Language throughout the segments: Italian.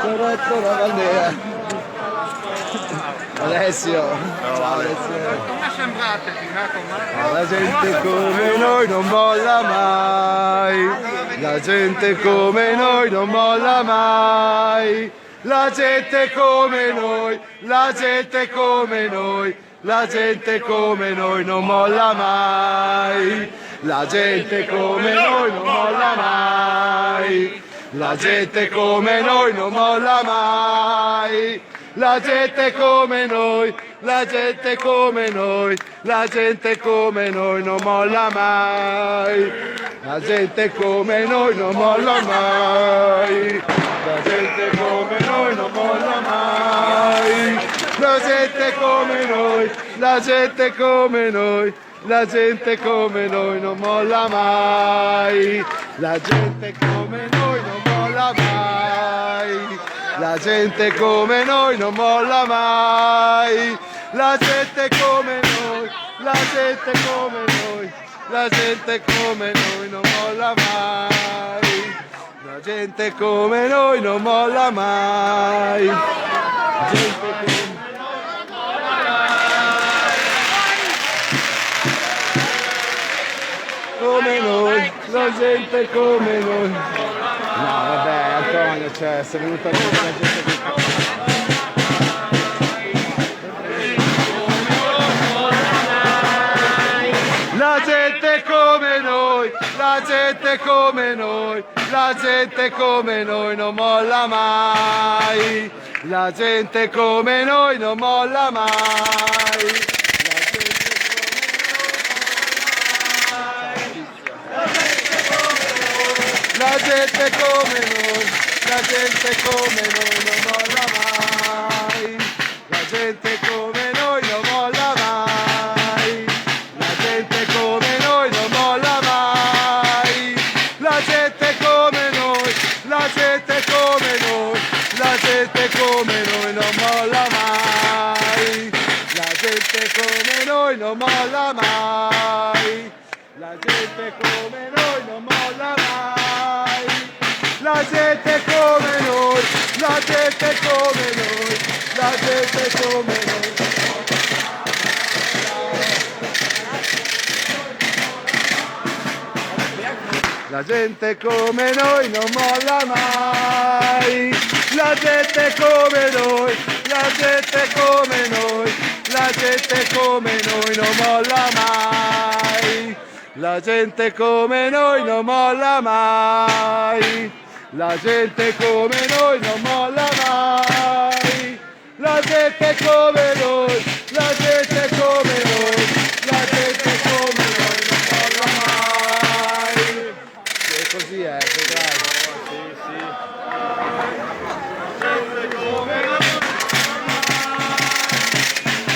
Corretto la bandiera. Alessio, ciao Alessio. Come sembrate? La gente come noi non molla mai. La gente come noi non molla mai. La gente come noi, la gente come noi, la gente come noi non molla mai. La gente come noi non molla mai. La gente come noi non molla mai. La gente come noi, la gente come noi, la gente come noi non molla mai. La gente come noi non molla mai. La gente come noi non molla mai. La gente come noi, la gente come noi, la gente come noi non molla mai. La gente come noi non molla mai. La gente come noi non molla mai. La gente come noi, la gente come noi, la gente come noi non molla mai. La gente come noi non molla mai. La gente come noi, la gente come noi. No, vabbè, Antonio, cioè, sei venuto a dire la gente che... La gente come noi, la gente come noi, la gente come noi non molla mai. La gente come noi non molla mai. La gente come noi, la gente come noi non molla mai. La gente come noi non molla mai. La gente come noi non molla mai. La gente come noi, la gente come noi, la gente come noi non molla mai. La gente come noi non molla mai. La gente come noi non molla mai. La gente come noi, la gente come noi, la gente come noi. La gente come noi non molla mai. La gente come noi, la gente come noi, la gente come noi non molla mai. La gente come noi non molla mai. La gente come noi non molla mai. La gente come noi, la gente come noi, la gente come noi non molla mai. E così è, vedrai.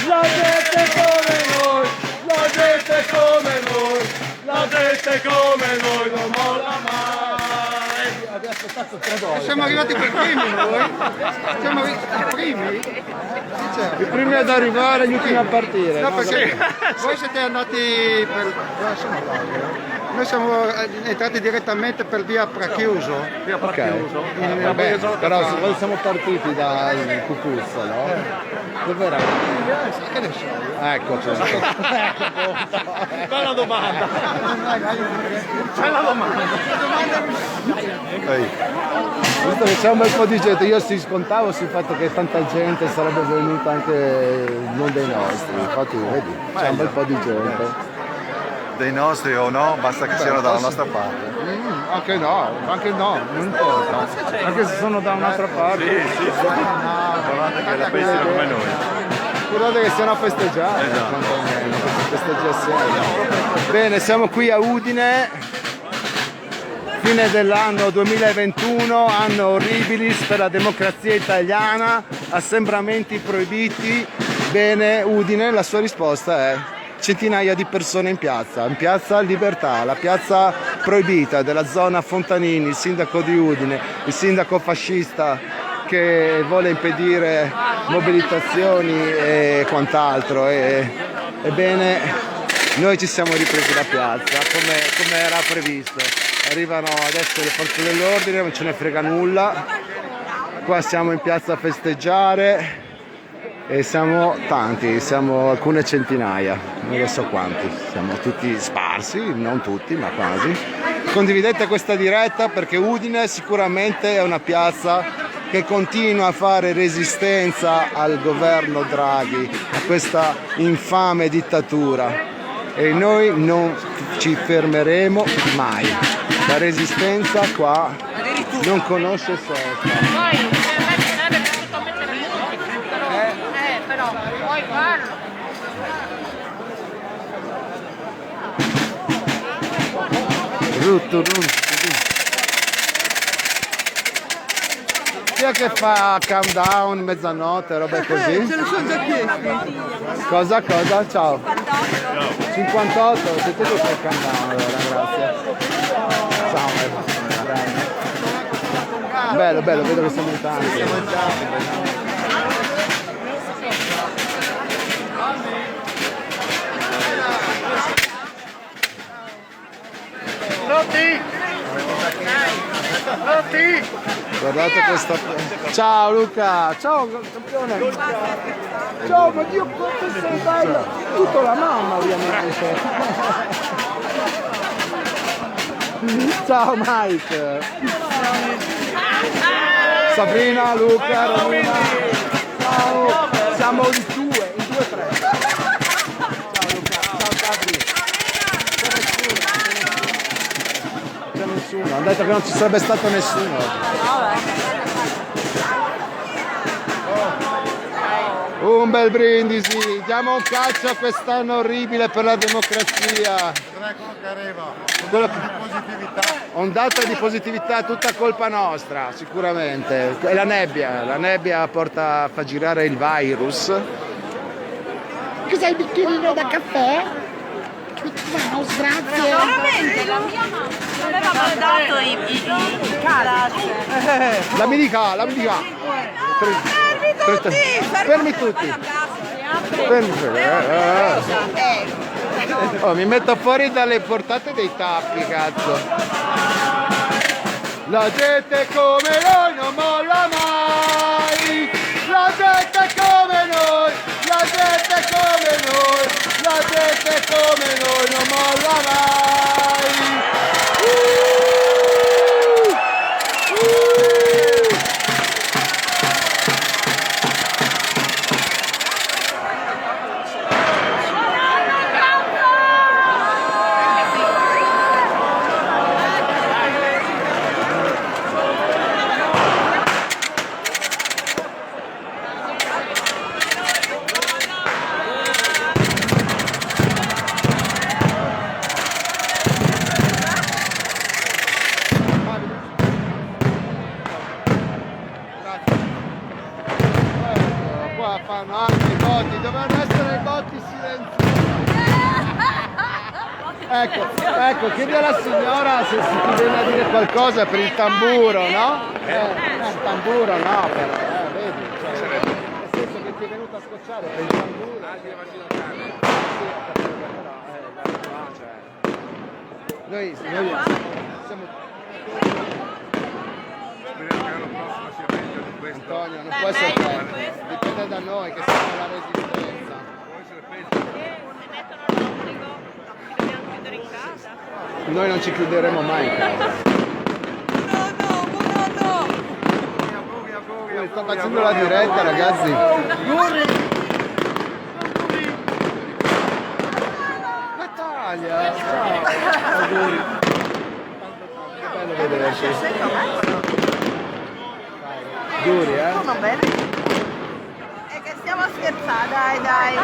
La gente come noi, la gente come noi, la gente come noi non molla mai. Abbiamo aspettato 3 ore. Siamo arrivati per primi noi? Siamo arrivati primi? I primi ad arrivare, gli ultimi a partire. No, perché voi siete andati per... Noi siamo entrati direttamente per via Prachiuso. Ok, vabbè, però se noi siamo partiti da Cucuzza, no? Dov'era? Che ne so? Ecco, Bella domanda. Bella domanda. visto che c'è un bel po' di gente, io si scontavo sul fatto che tanta gente sarebbe venuta anche non dei nostri, infatti vedi, c'è un bel po' di gente. Dei nostri o no, basta che siano dalla nostra parte. Anche no, non importa. Anche se sono da un'altra parte. Sì. Guardate che la pensano come noi. Guardate che siano a festeggiare. Esatto. Festeggi assieme. Bene, siamo qui a Udine. Fine dell'anno 2021, anno horribilis per la democrazia italiana, assembramenti proibiti. Bene, Udine, la sua risposta è centinaia di persone in piazza Libertà, la piazza proibita della zona Fontanini, il sindaco di Udine, il sindaco fascista che vuole impedire mobilitazioni e quant'altro. Ebbene, noi ci siamo ripresi la piazza come era previsto. Arrivano adesso le forze dell'ordine, non ce ne frega nulla. Qua siamo in piazza a festeggiare e siamo tanti, siamo alcune centinaia, non lo so quanti, siamo tutti sparsi, non tutti ma quasi. Condividete questa diretta perché Udine sicuramente è una piazza che continua a fare resistenza al governo Draghi, a questa infame dittatura, e noi non ci fermeremo mai. La resistenza qua non conosce sosta. Però puoi farlo. Chi è che fa countdown, mezzanotte, robe così? Ce ne sono già chiesti. Cosa? Ciao. 58, siete tu fai il countdown allora, grazie. Ciao. Bello, vedo che siamo in tanti. Lotti! Guardate questa. Ciao Luca! Ciao campione! Ciao, ma Dio quanto sei bella! Tutto la mamma ovviamente! Ciao Mike! Sabrina, Luca, Romina! Ciao! Siamo in due, tre! Ciao Luca! Ciao Sabri! C'è nessuno, hanno detto che non ci sarebbe stato nessuno. Un bel brindisi, diamo un calcio a quest'anno orribile per la democrazia. Ondata di positività, tutta colpa nostra, sicuramente. E la nebbia fa girare il virus. Cos'hai il bicchierino da caffè? Mouse, grazie. Veramente, la mia mamma aveva dato i calci. La mi dica. Fermi tutti. Oh, mi metto fuori dalle portate dei tappi, cazzo. La gente come noi non molla mai. La gente come noi. La gente come noi. La gente come noi non molla mai. Qua fanno anche i botti, dovevano essere i botti silenziosi. Ecco, chiedi alla signora se ti viene a dire qualcosa per il tamburo, no? Il tamburo no, però, vedi, cioè, nel senso che ti è venuto a scocciare per il tamburo. Noi siamo. Antonio, non può essere peggio, dipende da noi che siamo la resistenza. Se mettono l'obbligo, ci dobbiamo chiudere in casa. Noi non ci chiuderemo mai in casa. Sto facendo la diretta, ragazzi. Natalia, ciao. Auguri. Che bello vederci. Duri, Va bene? È che stiamo a scherzare, dai.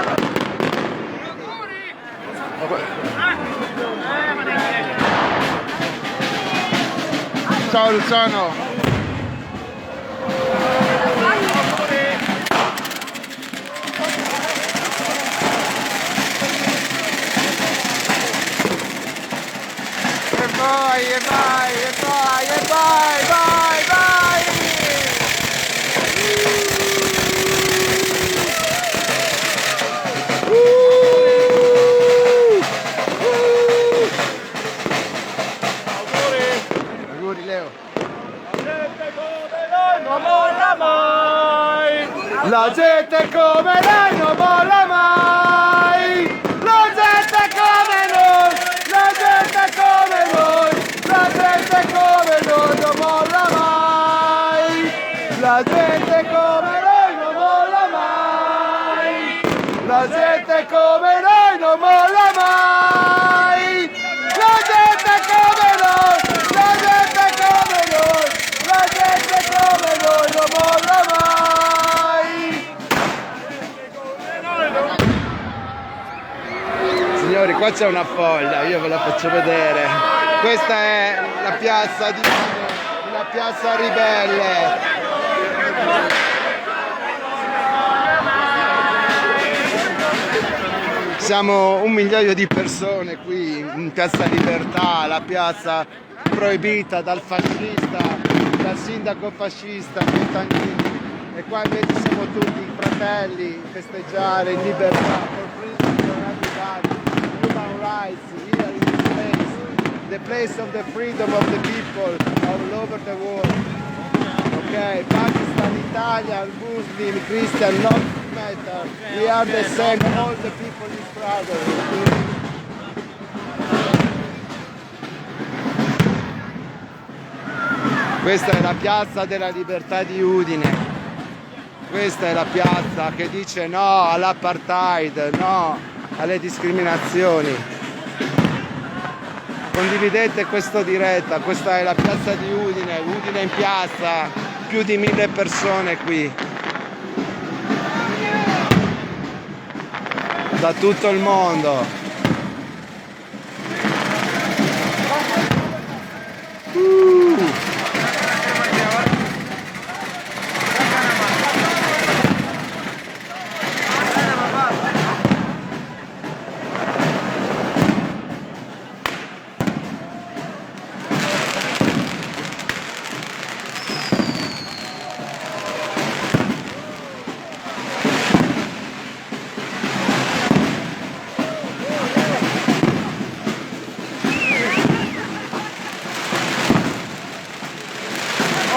Ciao Luciano. E vai. Auguri Leo. La gente come noi non molla mai. La gente come noi, la gente come noi, la gente come noi non molla mai. La gente come noi non molla mai. La gente come noi non molla mai. La gente come noi, la gente come noi, la gente come noi non molla mai. Signori, qua c'è una folla, io ve la faccio vedere. Questa è la piazza di la piazza Ribelle. Siamo 1 migliaio di persone qui in Piazza Libertà, la piazza proibita dal fascista, dal sindaco fascista Montagnini. E qua invece siamo tutti fratelli, festeggiare in libertà, for freedom, for everybody, human rights, here in this place, the place of the freedom of the people all over the world. Ok, Pakistan, Italia, Muslim, Christian, not matter. We are the same, all the people is brother. Questa è la piazza della libertà di Udine. Questa è la piazza che dice no all'apartheid, no alle discriminazioni. Condividete questa diretta, questa è la piazza di Udine, Udine in piazza, più di 1000 persone qui. Da tutto il mondo.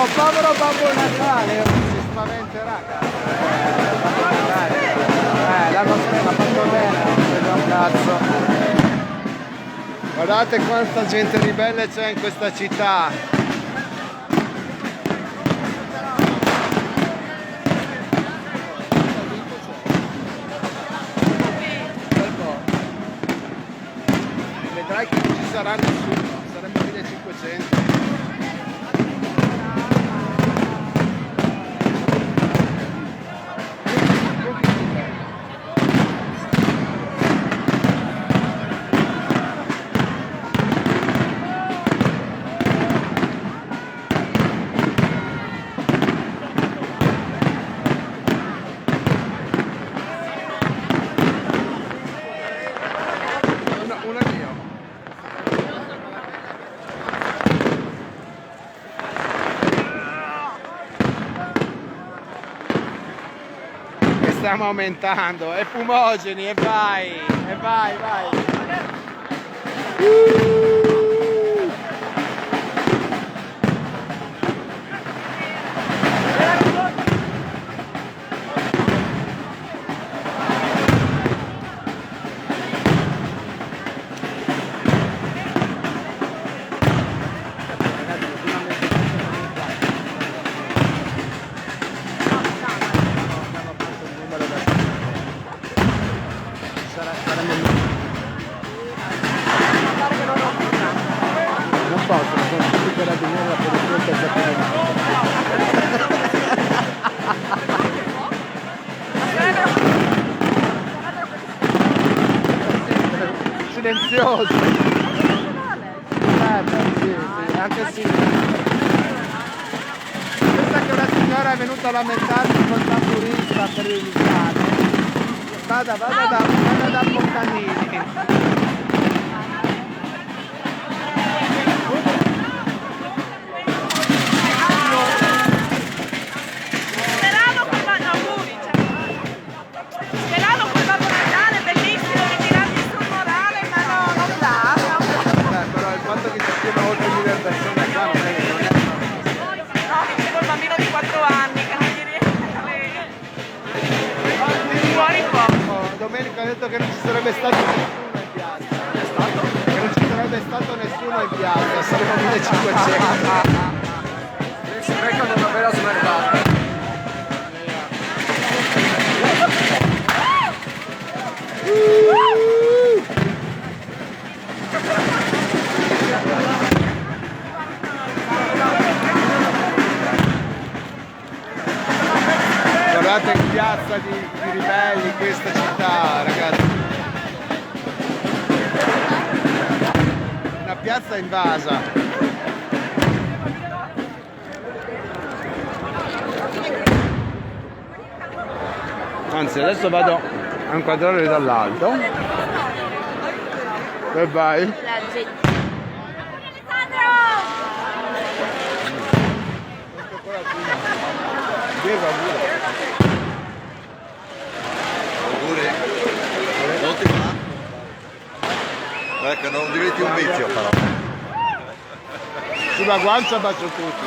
Oh, povero Babbo Natale, si spaventerà, l'hanno fatto bene, un cazzo. Guardate quanta gente ribelle c'è in questa città. Vedrai che non ci sarà nessuno, saremo 1500. Una mia. E stiamo aumentando, e fumogeni, e vai, vai. Non possono, sono tutti carabinieri della polizia silenzioso. Sì, anche sì. Questa che una signora è venuta a lamentarsi col tamburista per il cane. Vada da Montanini. detto che non ci sarebbe stato nessuno in piazza. Che non ci sarebbe stato nessuno in piazza, saremo 1500. Si beccano una bella smerdata. Guardate che piazza di ribelli in questa città, ragazzi. Una piazza invasa. Anzi, adesso vado a inquadrare dall'alto. E vai. Auguri. Non ti va? Ecco, non diventi un vizio però. Sulla guancia bacio tutti.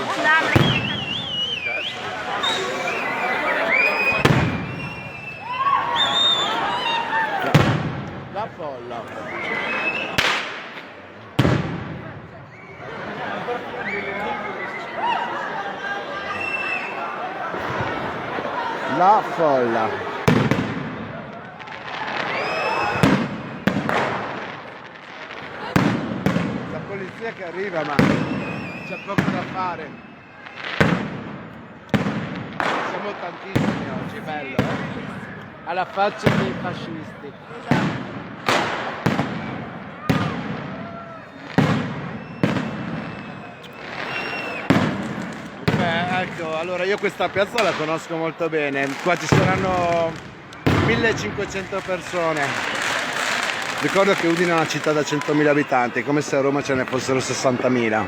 La folla. La folla. La polizia che arriva, ma c'è poco da fare. Siamo tantissimi oggi, bello, alla faccia dei fascisti. Ecco, allora io questa piazza la conosco molto bene, qua ci saranno 1500 persone. Ricordo che Udine è una città da 100.000 abitanti, è come se a Roma ce ne fossero 60.000.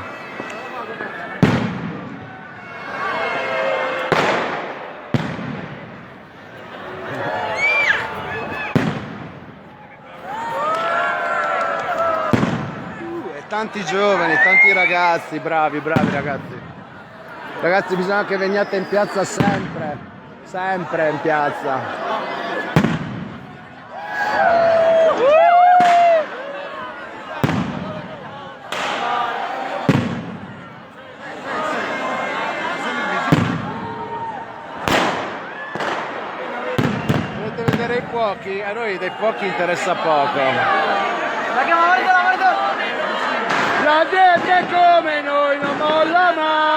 E tanti giovani, tanti ragazzi, bravi ragazzi. Ragazzi, bisogna che veniate in piazza sempre, sempre in piazza. Volete vedere i fuochi? A noi dei fuochi interessa poco. La gente come noi non molla mai.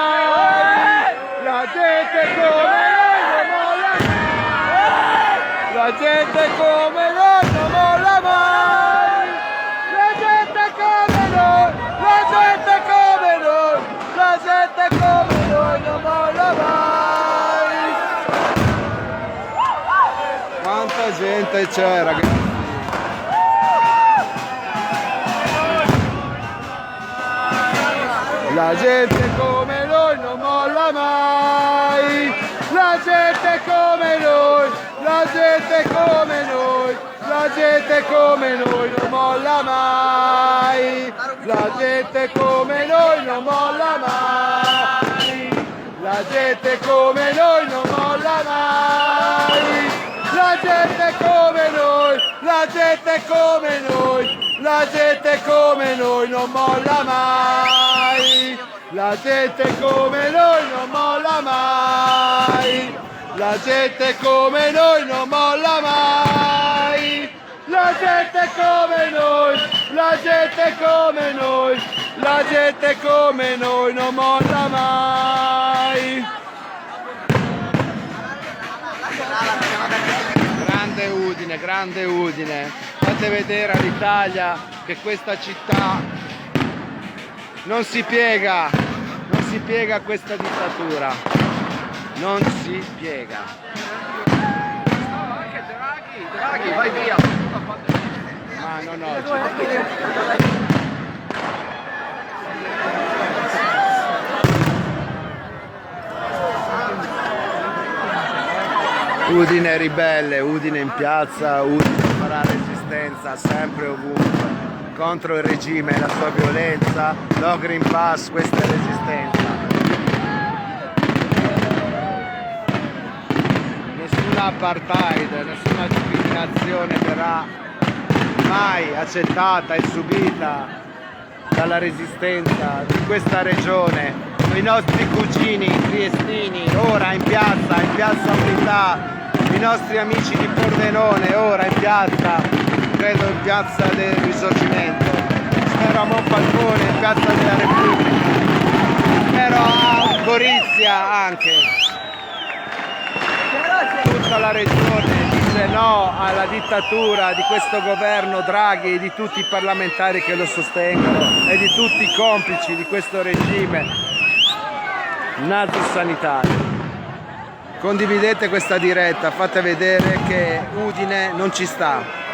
La gente come noi non molla mai. La gente come noi non molla mai. La gente come noi, la gente come noi, la gente come noi non molla mai. Quanta gente c'è, ragazzi. La gente come noi non molla mai. La gente come noi, la gente come noi, la gente come noi non molla mai. La gente come noi non molla mai. La gente come noi non molla mai. La gente come noi, la gente come noi, la gente come noi non molla mai. La gente come noi non molla mai. La gente come noi non molla mai. La gente come noi, la gente come noi, la gente come noi non molla mai. Grande Udine, grande Udine. Fate vedere all'Italia che questa città non si piega a questa dittatura. Non si piega. Anche Draghi, vai via. Ma non oggi. Udine ribelle, Udine in piazza, Udine farà resistenza sempre ovunque contro il regime e la sua violenza. No Green Pass, questa è resistenza. Nessuna nessuna apartheid, nessuna discriminazione verrà mai accettata e subita dalla resistenza di questa regione. I nostri cugini triestini ora in piazza Unità, i nostri amici di Pordenone ora in piazza, credo in piazza del Risorgimento, spero a Monfalcone in piazza della Repubblica, spero a Gorizia anche. Tutta la regione dice no alla dittatura di questo governo Draghi e di tutti i parlamentari che lo sostengono e di tutti i complici di questo regime nazi-sanitario. Condividete questa diretta, fate vedere che Udine non ci sta.